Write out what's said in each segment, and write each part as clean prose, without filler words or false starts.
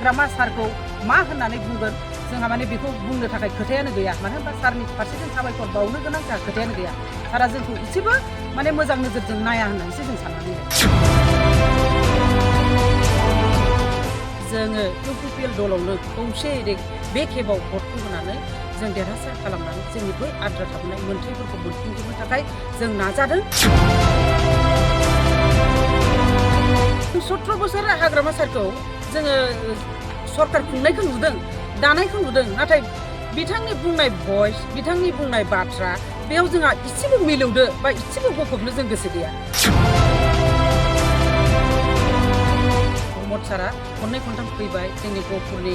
हाग्रामा सारखौ मा होननानै बुंगोन जोंहा माने बेखौ बुंनो थाखाय खोथायानो गैया मानो होनबा सारनि फारसे जों साबायखर बावनो गोनां जोंहा खोथायानो गैया सारा जोंखौ एसेबो माने मोजां नोजोरजों नाया होननानैसो जों साननानै जोङो इउपिपिएल दलावनो खौसेयै बे खेबाव भटखौ होनानै जों देरहासार खालामनानै जोंनि बै आद्रा थाबोनाय मोनथायफोरखौ मोनफुंजोबनो थाखाय जों नाजादों 17 बोसोर हाग्रामा सारखौ जोङो सरकार खुंनायखौ नुदों दानायखौ नुदों नाथाय बिथांनि बुंनाय भइस बिथांनि बुंनाय बाथ्रा बेयाव जोंहा इसेबो मिलौदो बा इसेबो गफबनो जों गोसो गैया सारा खननै खनथाम फैबाय जोंनि गहपुरनि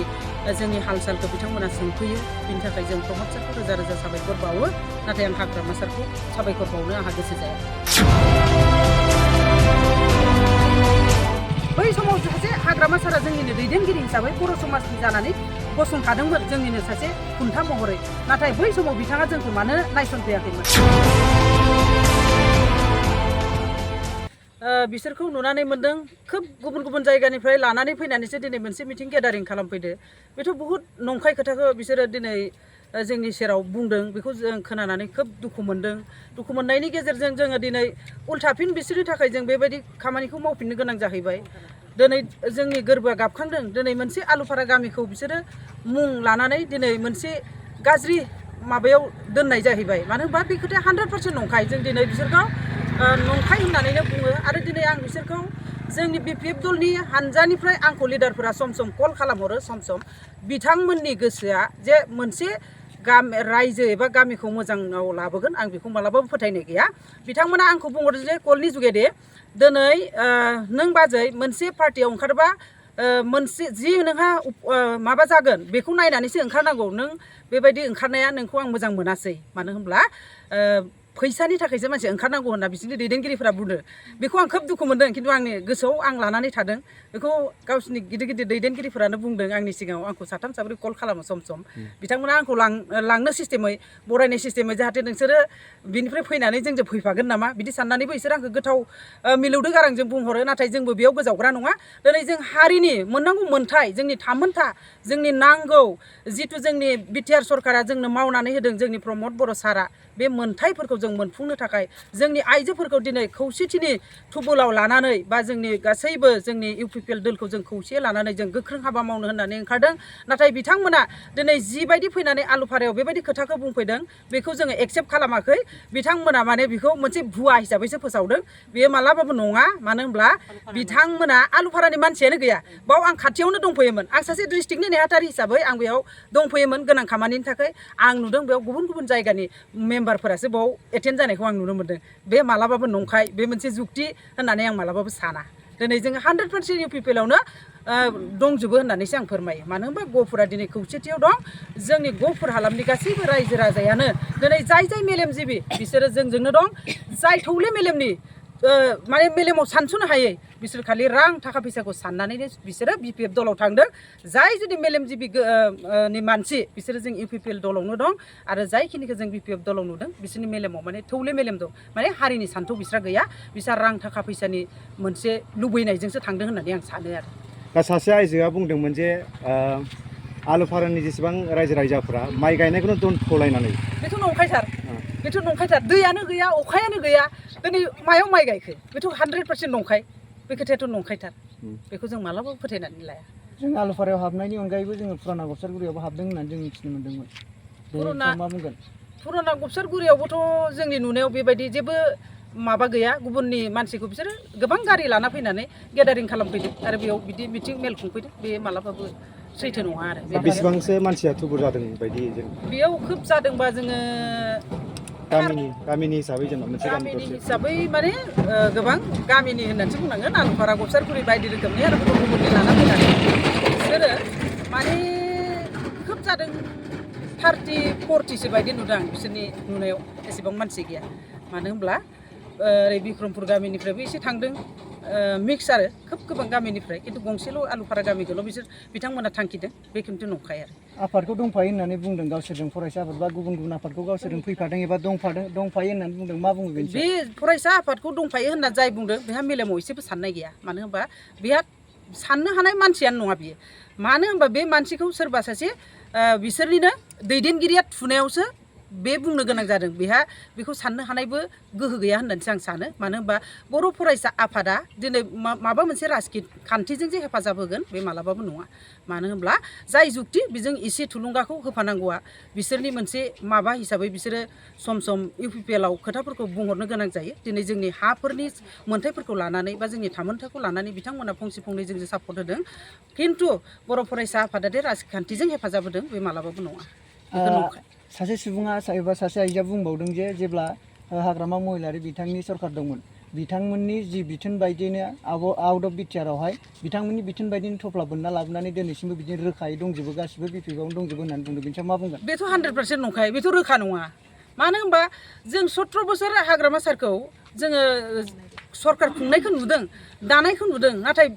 जोंनि हाल सालखौ बिथांमोना सोंफैयो बिनि थाखाय जों प्रमद सारखौ रोजा रोजा साबायखर बावो नाथाय आं हाग्रामा सारखौ साबायखर बावनो आंहा गोसो जाया बै समाव सासे हाग्रामा सारा जोंनिनो दैदेनगिरि हिसाबै बर' समाजनि जानानै गसंखादोंमोन जोंनिनो सासे खुन्था महरै नाथाय बै समाव बिथाङा जोंखौ मानो नायसनफैयाखैमोन बिसोरखौ नुनानै मोनदों खोब गुबुन गुबुन जायगानिफ्राय लानानै फैनानैसो दिनै मोनसे मिटिं गेदारिं खालामफैदो बेथ' बहुद नंखाय खोथाखौ बिसोरो दिनै जोंनि सेराव बुंदों बेखौ जों खोनानानै खोब दुखु मोनदों दुखु मोननायनि गेजेरजों जोङो दिनै उल्थाफिन बिसोरनि थाखाय जों बेबायदि खामानिखौ मावफिननो गोनां जाहैबाय दिनै जोंनि गोरबोआ गाबखांदों दिनै मोनसे आलुफारा गामिखौ बिसोरो मुं लानानै दिनै मोनसे गाज्रि माबायाव दोननाय जाहैबाय मानो होनबा बे खोथाया 100% नंखाय जों दिनै बिसोरखौ नंखाय होननानैनो बुङो आरो दिनै आं बिसोरखौ जोंनि बिपिएफ दलनि हानजानिफ्राय आंखौ लिडारफोरा सम सम कल खालामहरो सम सम बिथांमोननि गोसोआ जे मोनसे रायजो एबा गामिखौ मोजाङाव लाबोगोन आं बेखौ मालाबाबो फोथायनाय गैया बिथांमोना आंखौ बुंहरो जे कलनि जुगेदे दिनै नों बाजै मोनसे पार्टियाव ओंखारबा मोनसे जि नोंहा माबा जागोन बेखौ नायनानैसो ओंखारनांगौ नों बेबायदि ओंखारनाया नोंखौ आं मोजां मोनासै मानो होनब्ला फैसानि थाखायसो मानसि ओंखारनांगौ होनना बिसोरनि दैदेनगिरिफोरा बुङो बेखौ आं खोब दुखु मोनदों खिन्थु आंनि गोसोआव आं लानानै थादों बेखौ गावसिनि गिदिर गिदिर दैदेनगिरिफोरानो बुंदों आंनि सिगाङाव आंखौ साथाम साब्रै कल खालामो सम सम बिथांमोना आंखौ लांनो सिस्टेमै बरायनाय सिस्टेमै जाहाथे नोंसोरो बिनिफ्राय फैनानै जोंजों फैफागोन नामा बिदि साननानैबो बिसोर आंखौ गोथाव मिलौदो गारांजों बुंहरो नाथाय जोंबो बेयाव गोजावग्रा नङा दिनै जों हारिनि मोननांगौ मोन्थाय जोंनि थामोन्था जोंनि नांगौ जिथु जोंनि बिटिआर सरकारा जोंनो मावनानै होदों जोंनि प्रमद बर' सारा बे मोन्थायफोरखौ जों मोनफुंनो थाखाय जोंनि आइजोफोरखौ दिनै खौसेथिनि थुबुलाव लानानै बा जोंनि गासैबो जोंनि इउपिपिएल दलखौ जों खौसे लानानै जों गोख्रों हाबा मावनो होननानै ओंखारदों नाथाय बिथांमोना दिनै जिबायदि फैनानै आलुफारायाव बेबायदि खोथाखौ बुंफैदों बेखौ जोङो एक्सेप्ट खालामाखै बिथांमोना माने बेखौ मोनसे भुवा हिसाबैसो फोसावदों बेयो मालाबाबो नङा मानो होनब्ला बिथांमोना आलुफारानि मानसियानो गैया बाव आं खाथियावनो दंफैयोमोन आं सासे डिस्ट्रिक्टनि नेहाथारि हिसाबै आं बेयाव दंफैयोमोन गोनां खामानिनि थाखाय आं नुदों बेयाव गुबुन गुबुन जायगानि मेम्बारफोरासो बाव एटेन्ड जानायखौ आं नुनो मोनदों बे मालाबाबो नंखाय बे मोनसे जुक्ति होननानै आं मालाबाबो साना दिनै जोङो 100% इउपिपिएलावनो दंजोबो होननानैसो आं फोरमायो मानो होनबा गहपुरा दिनै खौसेथियाव दं जोंनि गहपुर हालामनि गासैबो रायजो राजायानो दिनै जाय जाय मेलेमजिबि बिसोरो जोंजोंनो दं जाय थौले मेलेमनि माने मेलेमाव सानस'नो हायै बिसोर खालि रां थाखा फैसाखौ साननानैनो बिसोरो बिपिएफ दलाव थांदों जाय जुदि मेलेमजिबि नि मानसि बिसोरो जों इउपिपिएल दलावनो दं आरो जायखिनिखौ जों बिपिएफ दलाव नुदों बिसोरनि मेलेमाव माने थौले मेलेम दं माने हारिनि सान्थौ बिस्रा गैया बिस्रा रां थाखा फैसानि मोनसे लुबैनायजोंसो थांदों होननानै आं सानो आरो दा सासे आइजोआ बुंदोंमोन जे आलुफारानि जेसेबां रायजो राजाफोरा माइ गायनायखौनो दोनथ'लायनानै बेथ' नंखायथार दैयानो गैया अखायानो गैया दिनै मायाव माइ गायखो बेथ' 100% नंखाय बे खोथायाथ' नंखायथार बेखौ जों मालाबाबो फोथायनानै लाया जों आलुफारायाव हाबनायनि अनगायैबो जोङो फुराना गबसारगुरियावबो हाबदों होननानै जों मिथिनो मोन्दोंमोन मा बुंगोन फुराना गबसारगुरियावबोथ' जोंनि नुनायाव बेबायदि जेबो माबा गैया गुबुननि मानसिखौ बिसोरो गोबां गारि लाना फैनानै गेदारिं खालामफैदों आरो बेयाव बिदि मिटिं मेल खुंफैदों बे मालाबाबो सैथो नङा आरो बेसेबांसो मानसिया थुबुर जादों बायदि जों बेयाव खोब जादोंबा जोङो गामिनि हिसाबै जेनेबा मोनसे गामिनि हिसाबै माने गोबां गामिनि होननानैसो बुंनांगोन आलुफारा गबसारगुरि बायदि रोखोमनि आरो गुबुन गुबुननि लाना फैनानै बिसोरो माने खोब जादों 30-40सो बायदि नुदों आं बिसोरनि नुनायाव एसेबां मानसि गैया मानो होनब्ला ओरै बिक्रमपुर गामिनिफ्रायबो एसे थांदों मिक्स आरो खोब गोबां गामिनिफ्राय खिन्थु गंसेल' आलुफारा गामिखौल' बिथांमोना थांखिदों बे खिन्थु नंखाय आरो आफादखौ दंफायो होननानै बुंदों गावसोरजों फरायसा आफाद बा गुबुन गुबुन आफादखौ गावसोरजों फैफादों एबा दंफायो होननानै बुंदों मा बुङो बे फरायसा आफादखौ दंफायो होनना जाय बुंदों बेहा मेलेमाव एसेबो साननाय गैया मानो होनबा बेहा साननो हानाय मानसियानो नङा बियो मानो होनबा बे मानसिखौ सोरबा सासे बिसोरनिनो दैदेनगिरिया थुनायावसो बे बुंनो गोनां जादों बेहा बेखौ साननो हानायबो गोहो गैया होननानैसो आं सानो मानो होनबा बर' फरायसा आफादा दिनै माबा मोनसे राजखान्थिजों जे हेफाजाब होगोन बे मालाबाबो नङा मानो होनब्ला जाय जुक्ति बेजों एसे थुलुंगाखौ होफानांगौआ बिसोरनि मोनसे माबा हिसाबै बिसोरो सम सम UPPL आव खोथाफोरखौ बुंहरनो गोनां जायो दिनै जोंनि हाफोरनि मोन्थायफोरखौ लानानै बा जोंनि थामोनथायखौ लानानै बिथांमोना फंसे फंनै जोंजों सापर्ट होदों खिन्थु बर' फरायसा आफादा दे राजखान्थिजों हेफाजाब होदों बे मालाबाबो नङा बेखौ नंखाय सासे सुबुङा एबा सासे आइजोआ बुंबावदों जे जेब्ला हाग्रामा महिलारि बिथांनि सरखार दंमोन बिथांमोननि जि बिथोन बायदिनो आउट अफ बिटिआरआवहाय बिथांमोननि बिथोन बायदिनो थफ्ला बोनना लाबोनानै दिनैसिमबो बिदिनो रोखायै दंजोबो गासिबो बिपिएफआवनो दंजोबो होननानै बुंदों बेनि सायाव मा बुंगोन बेथ' 100% नंखाय बेथ' रोखा नङा मानो होनबा जों 17 बोसोर हाग्रामा सारखौ जोङो सरखार खुंनायखौ नुदों दानायखौ नुदों नाथाय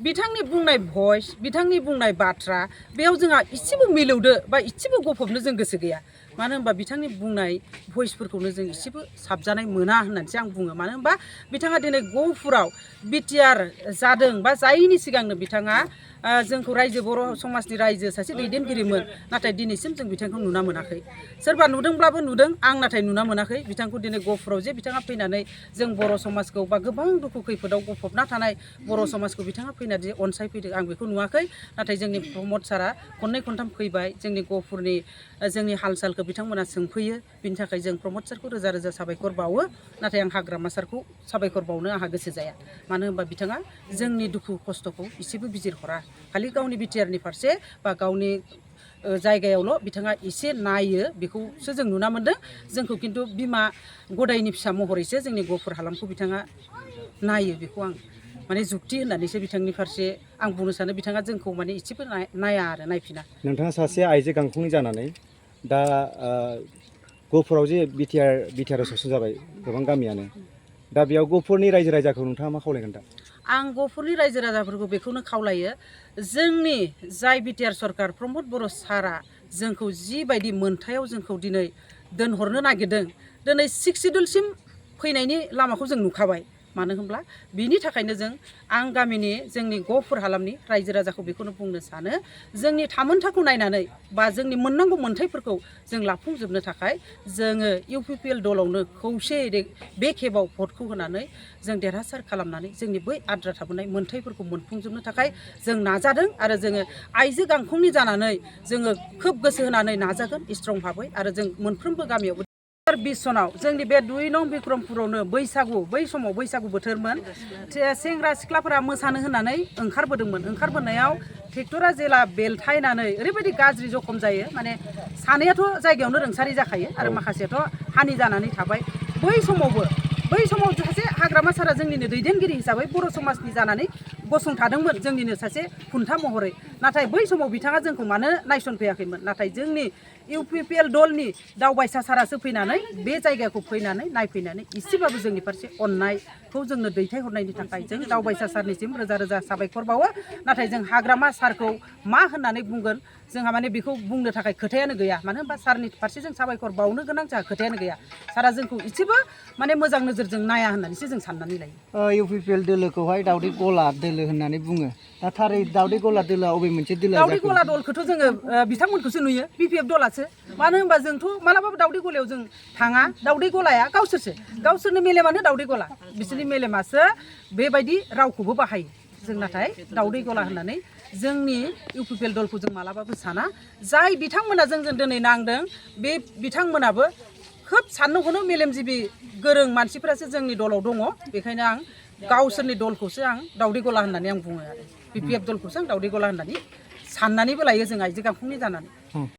बिथांनि बुंनाय भइस बिथांनि बुंनाय बाथ्रा बेयाव जोंहा इसेबो मिलौदो बा इसेबो गफबनो जों गोसो गैया मानो होनबा बिथांनि बुंनाय भइसफोरखौनो जों इसेबो साबजानाय मोना होननानैसो आं बुङो मानो होनबा बिथाङा दिनै गहपुराव बिटिआर जादों बा जायैनि सिगांनो बिथाङा जोंखौ रायजो बर' समाजनि रायजो सासे दैदेनगिरिमोन नाथाय दिनैसिम जों बिथांखौ नुना मोनाखै सोरबा नुदोंब्लाबो नुदों आं नाथाय नुना मोनाखै बिथांखौ दिनै गहपुराव जे बिथाङा फैनानै जों बर' समाजखौ बा गोबां दुखु खैफोदाव गफबना थानाय बर' समाजखौ बिथाङा फैनानै अनसायफैदों आं बेखौ नुवाखै नाथाय जोंनि प्रमद सारा खननै खनथाम फैबाय जोंनि गहपुरनि जोंनि हाल सालखौ बिथांमोना सोंफैयो बिनि थाखाय जों प्रमद सारखौ रोजा रोजा साबायखर बावो नाथाय आं हाग्रामा सारखौ साबायखर बावनो आंहा गोसो जाया मानो होनबा बिथाङा जोंनि दुखु खस्थ'खौ इसेबो बिजिरहरा खालि गावनि बिटिआरनि फारसे बा गावनि जायगायावल' बिथाङा एसे नायो बेखौसो जों नुना मोन्दों जोंखौ खिन्थु बिमा गदायनि फिसा महरैसो जोंनि गहपुर हालामखौ बिथाङा नायो बेखौ आं माने जुक्ति होननानैसो बिथांनि फारसे आं बुंनो सानो बिथाङा जोंखौ माने एसेबो नाया आरो नायफिना नोंथाङा सासे आइजो गांखंनि जानानै दा गहपुराव जे बिटिआर ससन जाबाय गोबां गामियानो दा बेयाव गहपुरनि रायजो राजाखौ नोंथाङा मा खावलायगोन दा आं गहपुरनि रायजो राजाफोरखौ बेखौनो खावलायो जोंनि जाय बिटिआर सरकार प्रमद बर' सारा जोंखौ जिबायदि मोनथायाव जोंखौ दिनै दोनहरनो नागिरदों दिनै 6 सिडुलसिम फैनायनि लामाखौ जों नुखाबाय मानो होनब्ला बिनि थाखायनो आं गामिनि जोंनि गहपुर हालामनि रायजो राजाखौ बेखौनो बुंनो सानो जोंनि थामोनथाखौ नायनानै बा जोंनि मोननांगौ मोनथायफोरखौ जों लाफुंजोबनो थाखाय जोङो UPPL दलावनो खौसेयै बे खेबाव भटखौ होनानै जों देरहासार खालामनानै जोंनि बै आद्रा थाबोनाय मोनथायफोरखौ मोनफुंजोबनो थाखाय जों नाजादों आरो जोङो आइजो गांखंनि जानानै जोङो खोब गोसो होनानै नाजागोन स्ट्रं भाबै आरो जों मोनफ्रोमबो गामियावबो 20 सनाव जोंनि बे 2 नं बिक्रमपुरावनो बै समाव बैसागु बोथोरमोन सेंग्रा सिख्लाफोरा मोसानो होननानै ओंखारबोनायाव ट्रेक्टरा जेला बेलथायनानै ओरैबायदि गाज्रि जखम जायो माने सानैयाथ' जायगायावनो रोंसारि जाखायो आरो माखासेयाथ' हानि जानानै थाबाय बै समाव सासे हाग्रामा सारा जोंनिनो दैदेनगिरि हिसाबै बर' समाजनि जानानै गसंथादोंमोन जोंनिनो सासे खुन्था महरै नाथाय बै समाव बिथाङा जोंखौ मानो नायसनफैयाखैमोन नाथाय जोंनि UPPL दलनि दावबायसा सारासो फैनानै बे जायगाखौ फैनानै नायफैनानै एसेबाबो जोंनि फारसे अननायखौ जोंनो दैथायहरनायनि थाखाय जों दावबायसा सारनिसिम रोजा रोजा साबायखर बावो नाथाय जों हाग्रामा सारखौ मा होननानै बुंगोन जोंहा माने बेखौ बुंनो थाखाय खोथायानो गैया मानो होनबा सारनि फारसे जों साबायखर बावनो गोनां जोंहा खोथायानो गैया सारा जोंखौ एसेबो माने मोजां नोजोरजों नाया होननानैसो जों साननानै लायो UPPL दोलोखौहाय दावदै गला दोलो होननानै बुङो दा थारै दावदै गला दोलोआ अबे मोनसे दोलो दावदै गला दलखौथ' जोङो बिथांमोनखौसो नुयो BPF दलासो मानो होनबा जोंथ' मालाबाबो दावदै गलायाव जों थाङा दावदै गलाया गावसोरनि मेलेमानो दावदै गला बिसोरनि मेलेमासो बेबायदि रावखौबो बाहायो जों नाथाय दावदै गला होननानै जोंनि UPPL दलखौ जों मालाबाबो साना जाय बिथांमोना जोंजों दिनै नांदों बे बिथांमोनाबो खोब साननो हनो मेलेमजिबि गोरों मानसिफोरासो जोंनि दलाव दङ बेखायनो आं गावसोरनि दलखौसो आं दावदै गला होननानै आं बुङो आरो BPF दलखौसो आं दावदै गला होननानै साननानैबो लायो जों आइजो गांखंनि जानानै